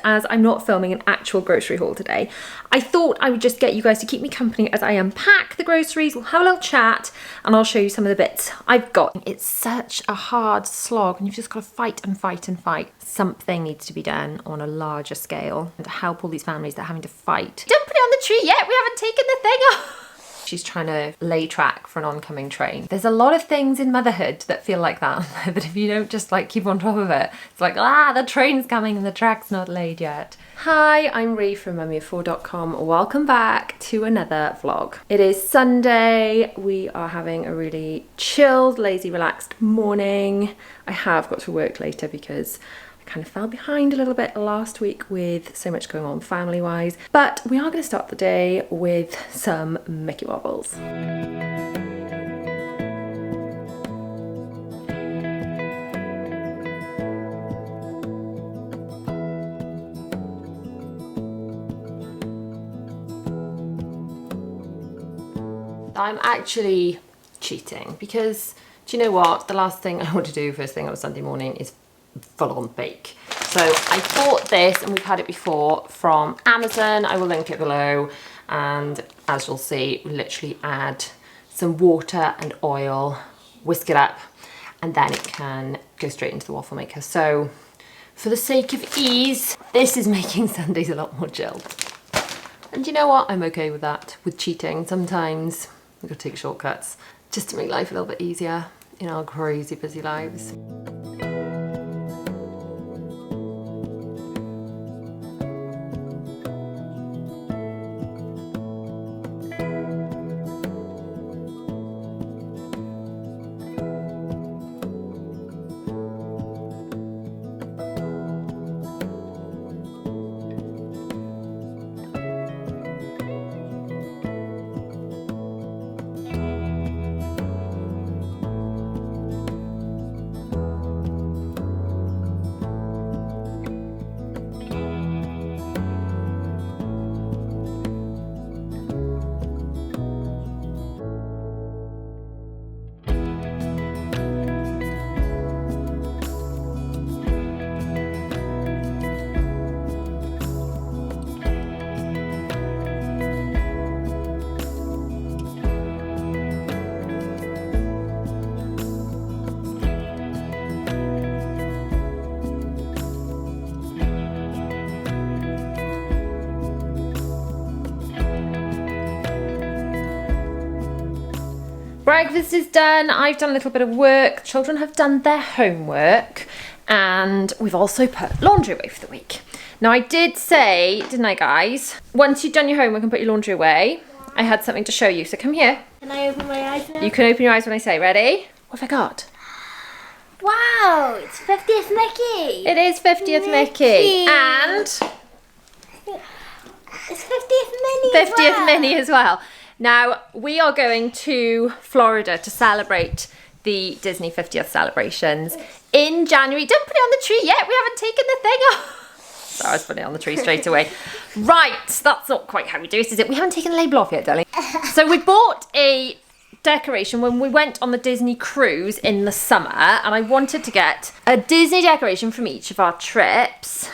As I'm not filming an actual grocery haul today, I thought I would just get you guys to keep me company as I unpack the groceries. We'll have a little chat and I'll show you some of the bits I've got. It's such a hard slog and you've just got to fight and fight and fight. Something needs to be done on a larger scale and to help all these families that are having to fight. Don't put it on the tree yet, we haven't taken the thing off. She's trying to lay track for an oncoming train. There's a lot of things in motherhood that feel like that, that if you don't just like keep on top of it, it's like, the train's coming and the track's not laid yet. Hi, I'm Ree from mummyoffour.com. Welcome back to another vlog. It is Sunday. We are having a really chilled, lazy, relaxed morning. I have got to work later because kind of fell behind a little bit last week with so much going on family wise, but we are going to start the day with some Mickey waffles. I'm actually cheating because do you know what, the last thing I want to do first thing on a Sunday morning is full on bake. So I bought this and we've had it before from Amazon. I will link it below, and as you'll see, we literally add some water and oil, whisk it up, and then it can go straight into the waffle maker. So for the sake of ease, this is making Sundays a lot more chilled. And you know what, I'm okay with that, with cheating. Sometimes we've got to take shortcuts just to make life a little bit easier in our crazy busy lives. Breakfast is done, I've done a little bit of work, children have done their homework, and we've also put laundry away for the week. Now I did say, didn't I guys, once you've done your homework and put your laundry away, I had something to show you, so come here. Can I open my eyes now? You can open your eyes when I say, ready? What have I got? Wow, it's 50th Mickey! It is 50th Mickey, and it's 50th Minnie 50th Minnie as well. Now, we are going to Florida to celebrate the Disney 50th celebrations in January. Don't put it on the tree yet, we haven't taken the thing off. So I was putting it on the tree straight away. Right, that's not quite how we do it, is it? We haven't taken the label off yet, darling. So we bought a decoration when we went on the Disney cruise in the summer, and I wanted to get a Disney decoration from each of our trips.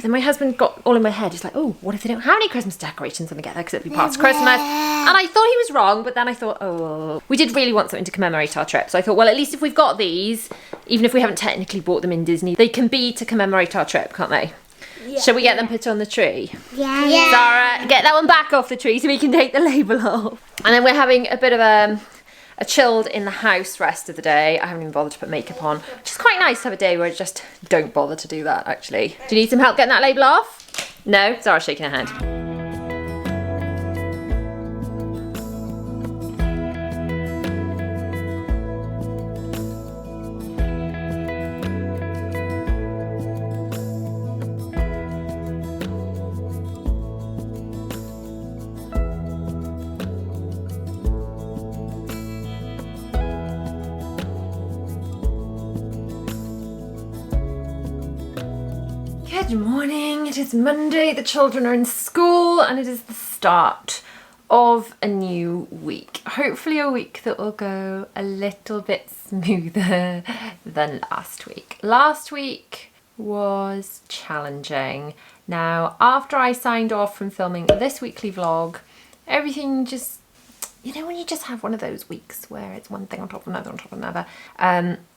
Then my husband got all in my head. He's like, oh, what if they don't have any Christmas decorations when we get there because it'll be past Christmas? And I thought he was wrong, but then I thought, oh, we did really want something to commemorate our trip. So I thought, well, at least if we've got these, even if we haven't technically bought them in Disney, they can be to commemorate our trip, can't they? Yeah. Shall we get them put on the tree? Yeah. Zara, get that one back off the tree so we can take the label off. And then we're having a bit of a chilled in the house rest of the day. I haven't even bothered to put makeup on, which is quite nice to have a day where I just don't bother to do that, actually. Do you need some help getting that label off? No? Zara's shaking her head. Good morning, it is Monday, the children are in school and it is the start of a new week. Hopefully a week that will go a little bit smoother than last week. Last week was challenging Now, after I signed off from filming this weekly vlog, everything just, you know, when you just have one of those weeks where it's one thing on top of another on top of another,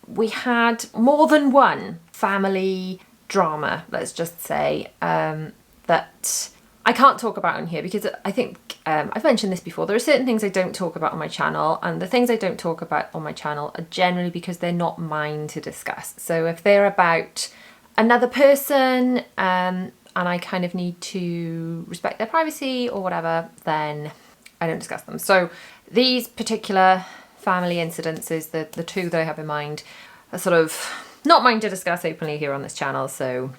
we had more than one family drama, let's just say, that I can't talk about on here because I think I've mentioned this before. There are certain things I don't talk about on my channel, and the things I don't talk about on my channel are generally because they're not mine to discuss. So if they're about another person, and I kind of need to respect their privacy or whatever, then I don't discuss them. So these particular family incidences, the two that I have in mind, are sort of not mine to discuss openly here on this channel. So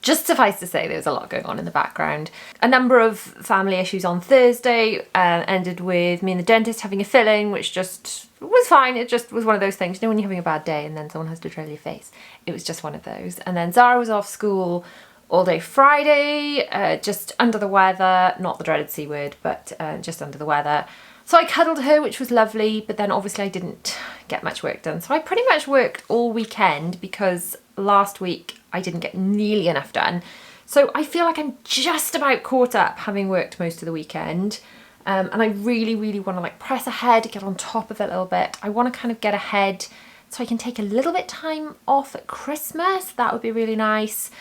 just suffice to say, there's a lot going on in the background. A number of family issues on Thursday ended with me and the dentist having a fill-in, which just was fine. It just was one of those things, you know, when you're having a bad day and then someone has to drill your face. It was just one of those. And then Zara was off school all day Friday, just under the weather, not the dreaded C word, but just under the weather. So I cuddled her, which was lovely, but then obviously I didn't get much work done. So I pretty much worked all weekend because last week I didn't get nearly enough done. So I feel like I'm just about caught up, having worked most of the weekend. And I really, really want to like press ahead, get on top of it a little bit. I want to kind of get ahead so I can take a little bit time off at Christmas. That would be really nice.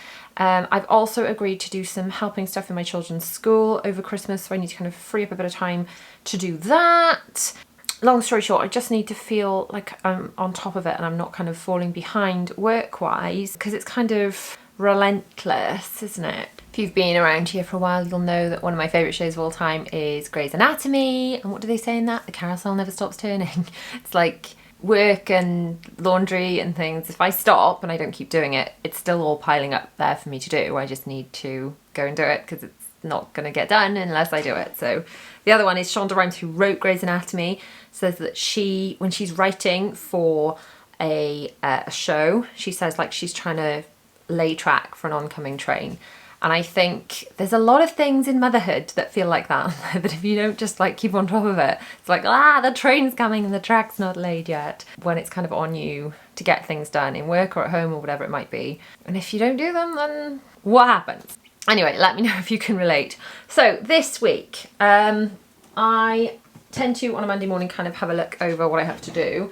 I've also agreed to do some helping stuff in my children's school over Christmas, so I need to kind of free up a bit of time to do that. Long story short, I just need to feel like I'm on top of it and I'm not kind of falling behind work-wise, because it's kind of relentless, isn't it? If you've been around here for a while, you'll know that one of my favourite shows of all time is Grey's Anatomy. And what do they say in that? The carousel never stops turning. It's like work and laundry and things. If I stop and I don't keep doing it, it's still all piling up there for me to do. I just need to go and do it because it's not going to get done unless I do it. So the other one is Shonda Rhimes, who wrote Grey's Anatomy, says that she, when she's writing for a show, she says like she's trying to lay track for an oncoming train. And I think there's a lot of things in motherhood that feel like that, that if you don't just like keep on top of it, it's like, the train's coming and the track's not laid yet. When it's kind of on you to get things done in work or at home or whatever it might be. And if you don't do them, then what happens? Anyway, let me know if you can relate. So this week, I tend to, on a Monday morning, kind of have a look over what I have to do.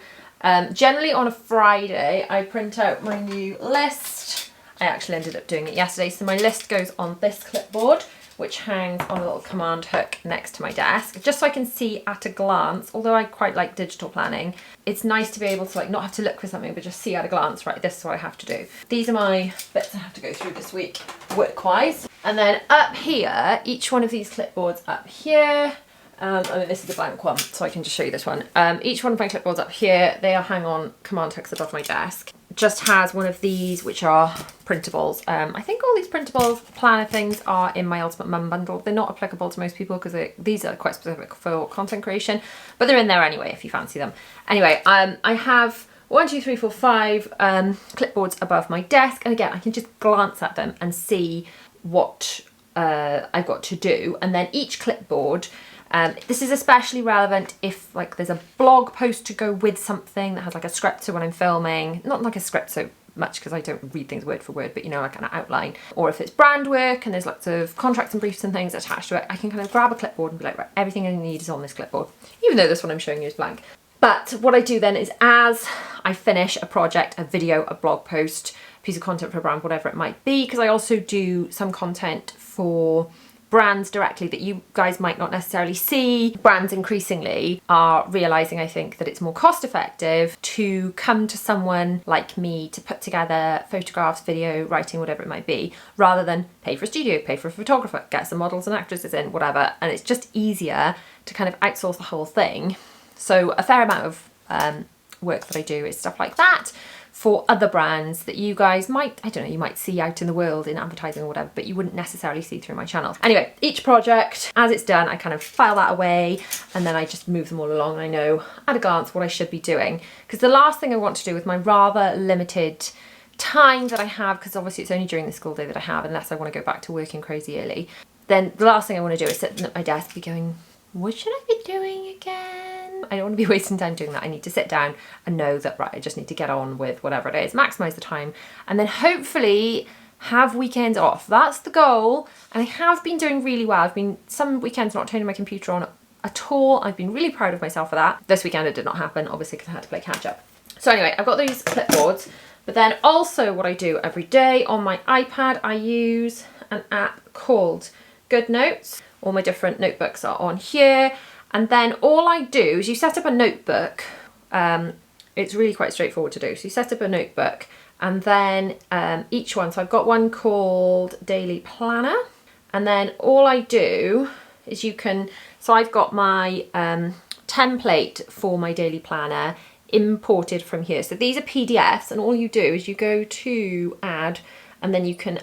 Generally on a Friday, I print out my new list. I actually ended up doing it yesterday. So my list goes on this clipboard, which hangs on a little command hook next to my desk, just so I can see at a glance. Although I quite like digital planning, it's nice to be able to like not have to look for something, but just see at a glance, right, this is what I have to do. These are my bits I have to go through this week, work-wise. And then up here, each one of these clipboards up here, I mean, this is a blank one, so I can just show you this one. Each one of my clipboards up here, they are hang on command hooks above my desk. Just has one of these, which are printables. I think all these printable planner things are in my Ultimate Mum bundle. They're not applicable to most people because these are quite specific for content creation, but they're in there anyway if you fancy them. Anyway, I have 1, 2, 3, 4, 5 clipboards above my desk, and again, I can just glance at them and see what I've got to do. And then each clipboard, this is especially relevant if like there's a blog post to go with something that has like a script, so when I'm filming, not like a script so much because I don't read things word for word, but you know, like an outline. Or if it's brand work and there's lots of contracts and briefs and things attached to it, I can kind of grab a clipboard and be like, right, everything I need is on this clipboard, even though this one I'm showing you is blank. But what I do then is as I finish a project, a video, a blog post, piece of content for a brand, whatever it might be, because I also do some content for brands directly that you guys might not necessarily see. Brands increasingly are realizing, I think, that it's more cost effective to come to someone like me to put together photographs, video, writing, whatever it might be, rather than pay for a studio, pay for a photographer, get some models and actresses in, whatever. And it's just easier to kind of outsource the whole thing. So a fair amount of work that I do is stuff like that for other brands that you guys might, I don't know, you might see out in the world in advertising or whatever, but you wouldn't necessarily see through my channel. Anyway, each project, as it's done, I kind of file that away and then I just move them all along and I know at a glance what I should be doing. Because the last thing I want to do with my rather limited time that I have, because obviously it's only during the school day that I have, unless I want to go back to working crazy early, then the last thing I want to do is sit at my desk be going, what should I be doing again? I don't want to be wasting time doing that. I need to sit down and know that, right, I just need to get on with whatever it is, maximize the time, and then hopefully have weekends off. That's the goal, and I have been doing really well. I've been some weekends not turning my computer on at all. I've been really proud of myself for that. This weekend it did not happen, obviously, because I had to play catch up. So anyway, I've got these clipboards, but then also what I do every day on my iPad, I use an app called Good Notes. All my different notebooks are on here, and then all I do is you set up a notebook. It's really quite straightforward to do. So you set up a notebook, and then each one, so I've got one called Daily Planner, and then all I do is so I've got my template for my daily planner imported from here. So these are PDFs, and all you do is you go to add, and then you can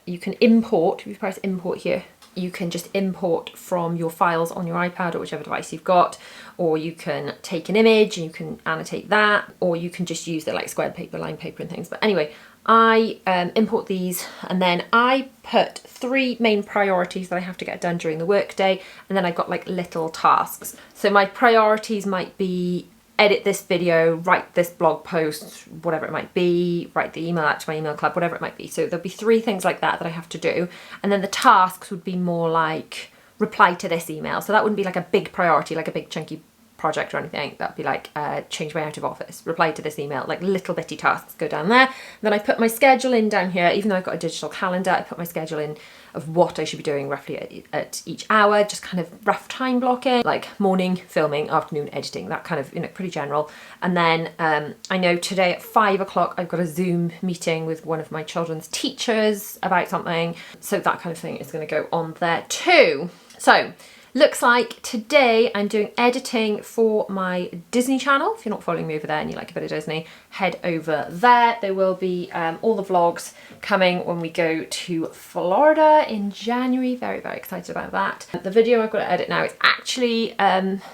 import. If you press import here, you can just import from your files on your iPad or whichever device you've got, or you can take an image and you can annotate that, or you can just use the like squared paper, lined paper and things. But anyway, I import these, and then I put 3 main priorities that I have to get done during the workday, and then I've got like little tasks. So my priorities might be edit this video, write this blog post, whatever it might be, write the email out to my email club, whatever it might be. So there'll be 3 things like that I have to do. And then the tasks would be more like reply to this email. So that wouldn't be like a big priority, like a big chunky project or anything. That'd be like change my out of office, reply to this email, like little bitty tasks go down there. Then I put my schedule in down here. Even though I've got a digital calendar, I put my schedule in of what I should be doing roughly at each hour, just kind of rough time blocking, like morning filming, afternoon editing, that kind of, pretty general. And then I know today at 5 o'clock I've got a Zoom meeting with one of my children's teachers about something, so that kind of thing is going to go on there too. So looks like today I'm doing editing for my Disney channel. If you're not following me over there and you like a bit of Disney, head over there. There will be all the vlogs coming when we go to Florida in January. Very, very excited about that. The video I've got to edit now is actually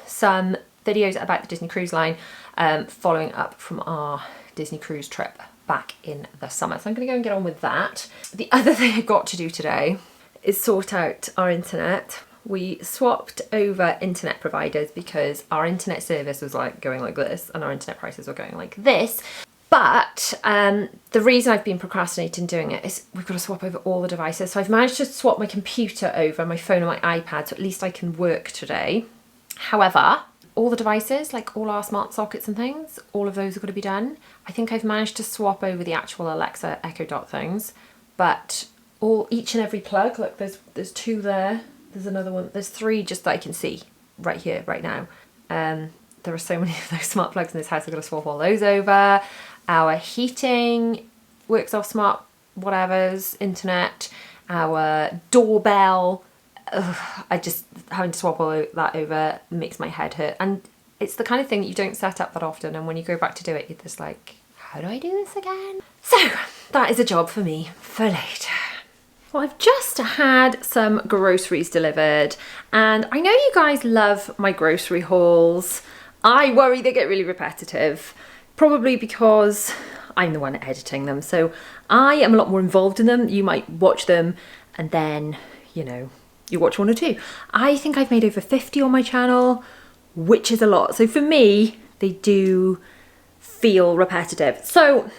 some videos about the Disney Cruise Line, following up from our Disney cruise trip back in the summer. So I'm going to go and get on with that. The other thing I've got to do today is sort out our internet. We swapped over internet providers because our internet service was like going like this and our internet prices were going like this. But the reason I've been procrastinating doing it is we've got to swap over all the devices. So I've managed to swap my computer over, my phone and my iPad, so at least I can work today. However, all the devices, like all our smart sockets and things, all of those are going to be done. I think I've managed to swap over the actual Alexa Echo Dot things, but each and every plug, look, there's 2 there. There's another one. There's 3 just that I can see right here, right now. There are so many of those smart plugs in this house. I've got to swap all those over. Our heating works off smart whatever's internet. Our doorbell. I just having to swap all that over makes my head hurt. And it's the kind of thing that you don't set up that often. And when you go back to do it, you're just like, how do I do this again? So that is a job for me for later. Well, I've just had some groceries delivered, and I know you guys love my grocery hauls. I worry they get really repetitive, probably because I'm the one editing them, so I am a lot more involved in them. You might watch them and then, you watch 1 or 2. I think I've made over 50 on my channel, which is a lot. So for me, they do feel repetitive. So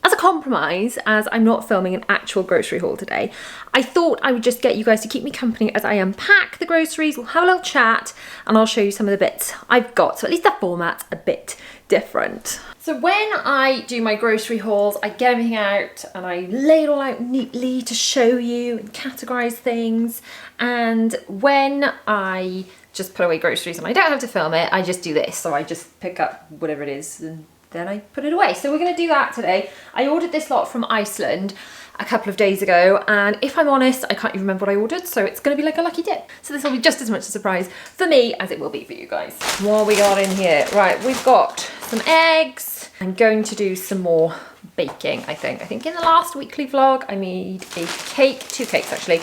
as a compromise, as I'm not filming an actual grocery haul today, I thought I would just get you guys to keep me company as I unpack the groceries. We'll have a little chat and I'll show you some of the bits I've got. So at least the format's a bit different. So when I do my grocery hauls, I get everything out and I lay it all out neatly to show you and categorize things. And when I just put away groceries and I don't have to film it, I just do this. So I just pick up whatever it is and then I put it away. So we're going to do that today. I ordered this lot from Iceland a couple of days ago, and if I'm honest, I can't even remember what I ordered, so it's going to be like a lucky dip. So this will be just as much a surprise for me as it will be for you guys. What we got in here? Right, we've got some eggs. I'm going to do some more baking, I think. I think in the last weekly vlog, I made a cake, 2 cakes actually,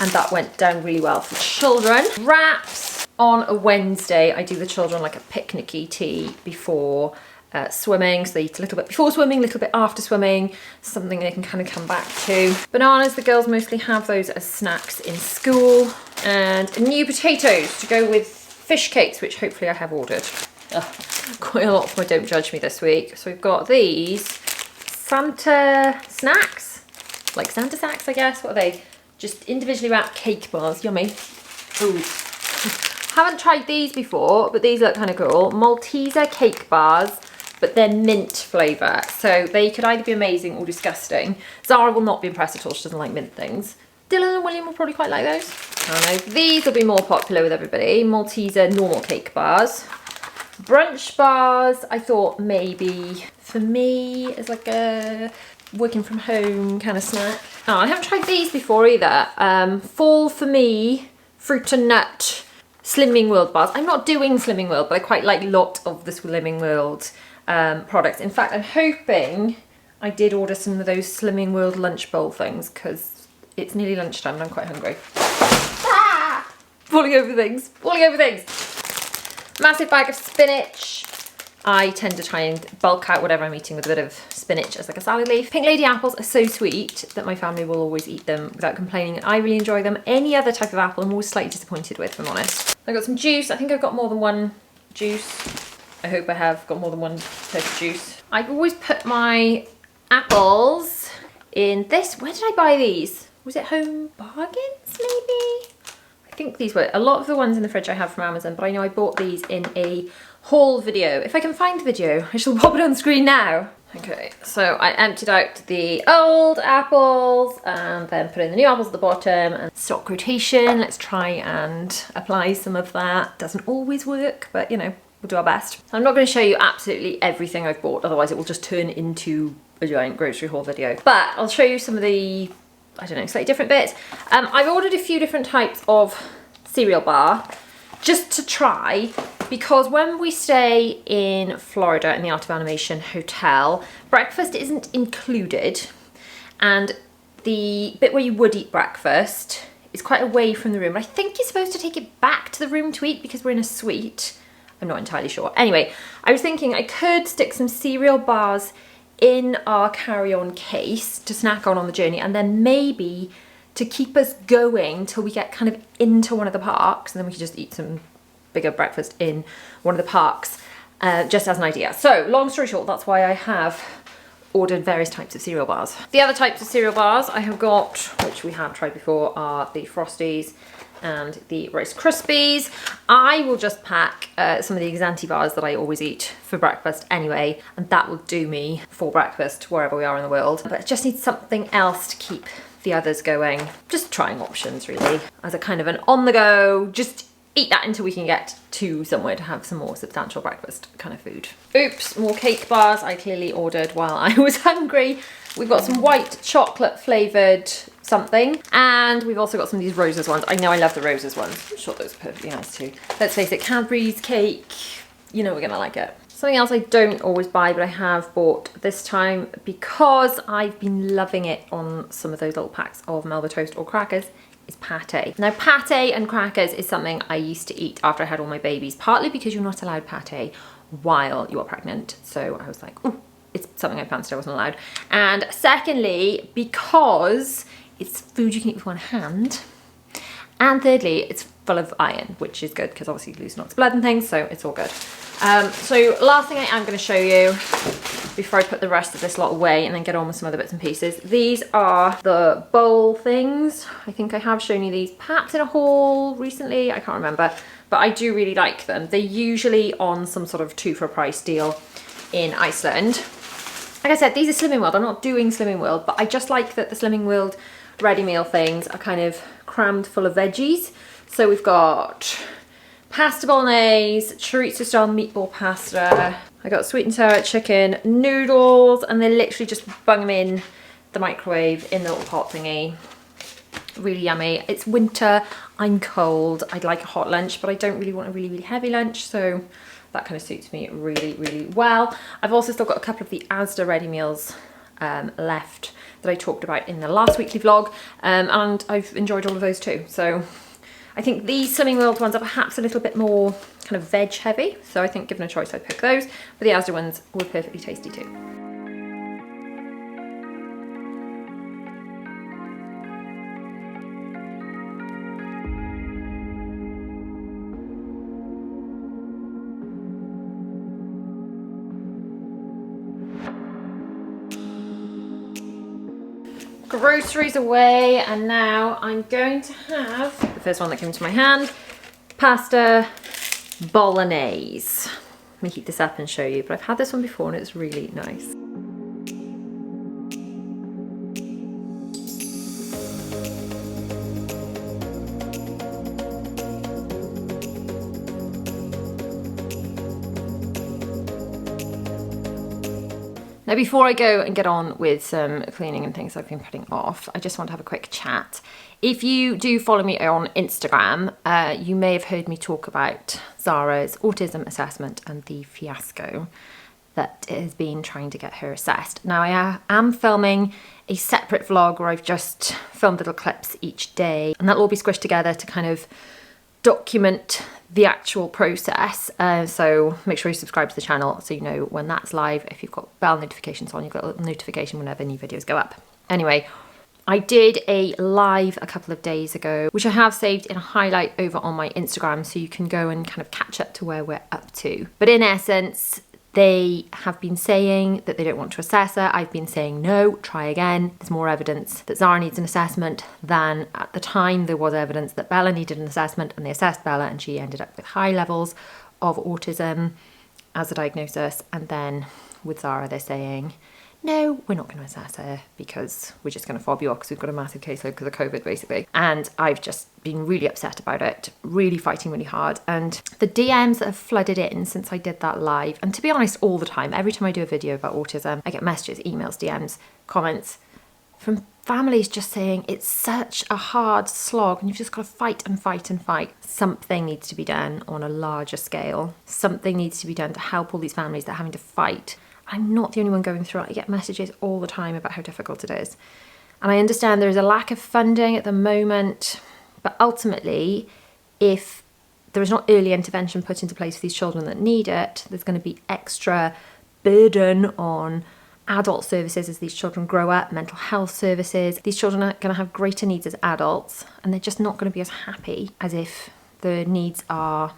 and that went down really well for children. Wraps. On a Wednesday, I do the children like a picnicky tea before swimming, so they eat a little bit before swimming, a little bit after swimming, something they can kind of come back to. Bananas, the girls mostly have those as snacks in school, and new potatoes to go with fish cakes, which hopefully I have ordered. Quite a lot for my Don't Judge Me this week. So we've got these Santa snacks. like Santa sacks, I guess. What are they? Just individually wrapped cake bars. Yummy. Ooh. Haven't tried these before, but these look kind of cool. Malteser cake bars, but they're mint flavour. So they could either be amazing or disgusting. Zara will not be impressed at all. She doesn't like mint things. Dylan and William will probably quite like those. I don't know. These will be more popular with everybody. Malteser normal cake bars. Brunch bars, I thought maybe for me as like a working from home kind of snack. Oh, I haven't tried these before either. Fall for me, fruit and nut Slimming World bars. I'm not doing Slimming World, but I quite like a lot of the Slimming World products. In fact, I'm hoping I did order some of those Slimming World lunch bowl things because it's nearly lunchtime and I'm quite hungry. Ah! Falling over things, falling over things. Massive bag of spinach. I tend to try and bulk out whatever I'm eating with a bit of spinach as like a salad leaf. Pink Lady apples are so sweet that my family will always eat them without complaining. I really enjoy them. Any other type of apple I'm always slightly disappointed with, if I'm honest. I've got some juice. I think I've got more than one juice. I hope I have got more than one type of juice. I've always put my apples in this. Where did I buy these? Was it Home Bargains maybe? I think these were. A lot of the ones in the fridge I have from Amazon, but I know I bought these in a haul video. If I can find the video, I shall pop it on screen now. Okay, so I emptied out the old apples and then put in the new apples at the bottom and stock rotation. Let's try and apply some of that. Doesn't always work, but you know, we'll do our best. I'm not going to show you absolutely everything I've bought, otherwise it will just turn into a giant grocery haul video. But I'll show you some of the, I don't know, slightly different bits. I've ordered a few different types of cereal bar just to try, because when we stay in Florida in the Art of Animation Hotel, breakfast isn't included, and the bit where you would eat breakfast is quite away from the room. I think you're supposed to take it back to the room to eat because we're in a suite. I'm not entirely sure. Anyway, I was thinking I could stick some cereal bars in our carry-on case to snack on the journey, and then maybe to keep us going till we get kind of into one of the parks, and then we could just eat some bigger breakfast in one of the parks, just as an idea. So long story short, that's why I have ordered various types of cereal bars. The other types of cereal bars I have got, which we have tried before, are the Frosties and the Rice Krispies. I will just pack some of the Xanti bars that I always eat for breakfast anyway, and that will do me for breakfast wherever we are in the world. But I just need something else to keep the others going. Just trying options really, as a kind of an on the go, just eat that until we can get to somewhere to have some more substantial breakfast kind of food. Oops, more cake bars I clearly ordered while I was hungry. We've got some white chocolate flavoured something, and we've also got some of these roses ones. I know I love the roses ones. I'm sure those are perfectly nice too. Let's face it, Cadbury's cake, you know we're gonna like it. Something else I don't always buy, but I have bought this time because I've been loving it on some of those little packs of Melba toast or crackers, is pate. Now pate and crackers is something I used to eat after I had all my babies, partly because you're not allowed pate while you are pregnant. So I was like, oh, it's something I fancied I wasn't allowed. And secondly, because it's food you can eat with one hand. And thirdly, it's full of iron, which is good because obviously you lose lots of blood and things, so it's all good. So last thing I am going to show you before I put the rest of this lot away and then get on with some other bits and pieces. These are the bowl things. I think I have shown you these perhaps in a haul recently, I can't remember, but I do really like them. They're usually on some sort of 2 for a price deal in Iceland. Like I said, these are Slimming World. I'm not doing Slimming World, but I just like that the Slimming World ready meal things are kind of crammed full of veggies. So we've got pasta bolognese, chorizo style meatball pasta. I got sweet and sour chicken noodles, and they literally just bung them in the microwave in the little pot thingy. Really yummy. It's winter, I'm cold. I'd like a hot lunch, but I don't really want a really, really heavy lunch, so that kind of suits me really, really well. I've also still got a couple of the Asda ready meals left that I talked about in the last weekly vlog, and I've enjoyed all of those too. So I think these Slimming World ones are perhaps a little bit more kind of veg heavy, so I think given a choice I'd pick those, but the Asda ones were perfectly tasty too. groceries away, and now I'm going to have the first one that came to my hand, pasta bolognese. Let me heat this up and show you, but I've had this one before and it's really nice. Now, before I go and get on with some cleaning and things I've been putting off, I just want to have a quick chat. If you do follow me on Instagram, you may have heard me talk about Zara's autism assessment and the fiasco that it has been trying to get her assessed. Now, I am filming a separate vlog where I've just filmed little clips each day, and that'll all be squished together to kind of document the actual process. So make sure you subscribe to the channel so you know when that's live. If you've got bell notifications on, you've got a little notification whenever new videos go up. Anyway, I did a live a couple of days ago, which I have saved in a highlight over on my Instagram, so you can go and kind of catch up to where we're up to. But in essence, they have been saying that they don't want to assess her. I've been saying no, try again. There's more evidence that Zara needs an assessment than at the time there was evidence that Bella needed an assessment, and they assessed Bella and she ended up with high levels of autism as a diagnosis. And then with Zara, they're saying, no, we're not going to assess her because we're just going to fob you off because we've got a massive caseload because of COVID, basically. And I've just been really upset about it, really fighting really hard. And the DMs that have flooded in since I did that live, and to be honest, all the time, every time I do a video about autism, I get messages, emails, DMs, comments from families just saying it's such a hard slog and you've just got to fight and fight and fight. Something needs to be done on a larger scale. Something needs to be done to help all these families that are having to fight. I'm not the only one going through it. I get messages all the time about how difficult it is. And I understand there is a lack of funding at the moment, but ultimately, if there is not early intervention put into place for these children that need it, there's going to be extra burden on adult services as these children grow up, mental health services. These children are going to have greater needs as adults, and they're just not going to be as happy as if the needs are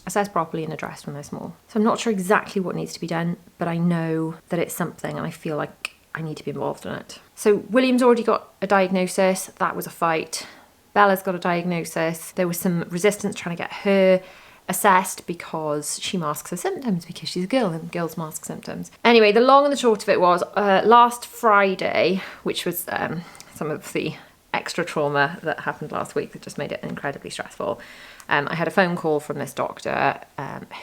assessed properly and addressed when they're small. So I'm not sure exactly what needs to be done, but I know that it's something and I feel like I need to be involved in it. So William's already got a diagnosis. That was a fight. Bella's got a diagnosis. There was some resistance trying to get her assessed because she masks her symptoms because she's a girl and girls mask symptoms. Anyway, the long and the short of it was last Friday, which was some of the extra trauma that happened last week that just made it incredibly stressful. I had a phone call from this doctor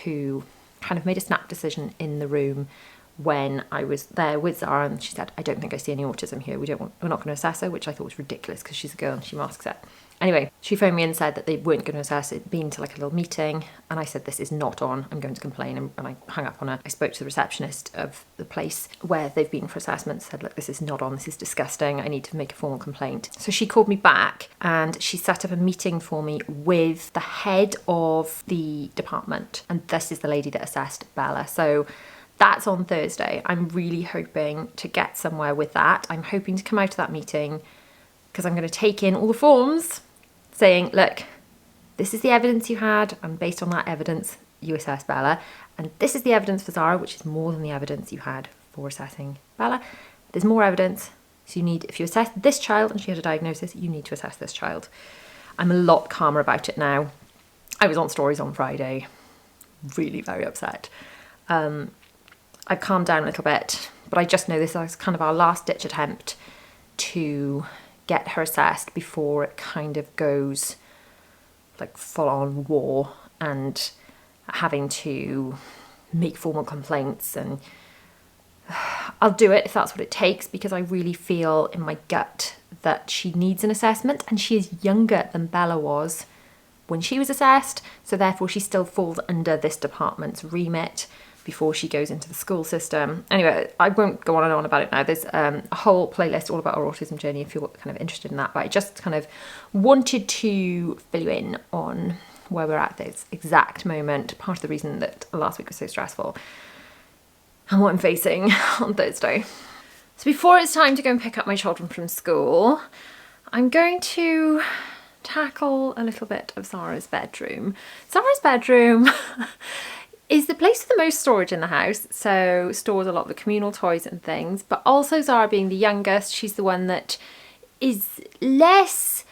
who kind of made a snap decision in the room when I was there with Zara, and she said, I don't think I see any autism here. We're not going to assess her, which I thought was ridiculous because she's a girl and she masks it. Anyway, she phoned me and said that they weren't going to assess it, been to like a little meeting, and I said, this is not on, I'm going to complain, and I hung up on her. I spoke to the receptionist of the place where they've been for assessments, said, look, this is not on, this is disgusting, I need to make a formal complaint. So she called me back and she set up a meeting for me with the head of the department, and this is the lady that assessed Bella. So that's on Thursday. I'm really hoping to get somewhere with that. I'm hoping to come out of that meeting because I'm going to take in all the forms saying, look, this is the evidence you had, and based on that evidence, you assessed Bella. And this is the evidence for Zara, which is more than the evidence you had for assessing Bella. There's more evidence. So you need, if you assess this child and she had a diagnosis, you need to assess this child. I'm a lot calmer about it now. I was on stories on Friday, really very upset. I've calmed down a little bit, but I just know this is kind of our last ditch attempt to get her assessed before it kind of goes like full on war and having to make formal complaints. And I'll do it if that's what it takes, because I really feel in my gut that she needs an assessment, and she is younger than Bella was when she was assessed, so therefore she still falls under this department's remit before she goes into the school system. Anyway, I won't go on and on about it now. There's a whole playlist all about our autism journey if you're kind of interested in that, but I just kind of wanted to fill you in on where we're at this exact moment, part of the reason that last week was so stressful, and what I'm facing on Thursday. So before it's time to go and pick up my children from school, I'm going to tackle a little bit of Zara's bedroom. Zara's bedroom is the place with the most storage in the house, so stores a lot of the communal toys and things, but also Zara being the youngest, she's the one that is less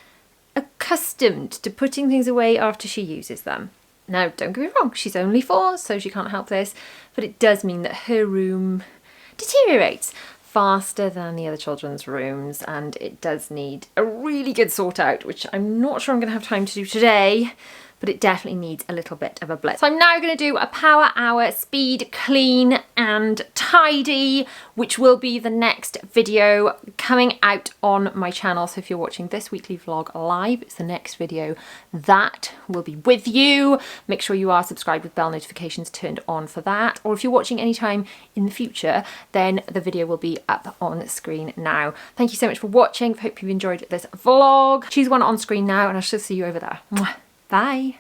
accustomed to putting things away after she uses them. Now, don't get me wrong, she's only 4, so she can't help this, but it does mean that her room deteriorates faster than the other children's rooms, and it does need a really good sort out, which I'm not sure I'm going to have time to do today, but it definitely needs a little bit of a blitz. So I'm now going to do a power hour speed clean and tidy, which will be the next video coming out on my channel. So if you're watching this weekly vlog live, it's the next video that will be with you. Make sure you are subscribed with bell notifications turned on for that. Or if you're watching anytime in the future, then the video will be up on the screen now. Thank you so much for watching. Hope you've enjoyed this vlog. Choose one on screen now and I shall see you over there. Mwah. Bye.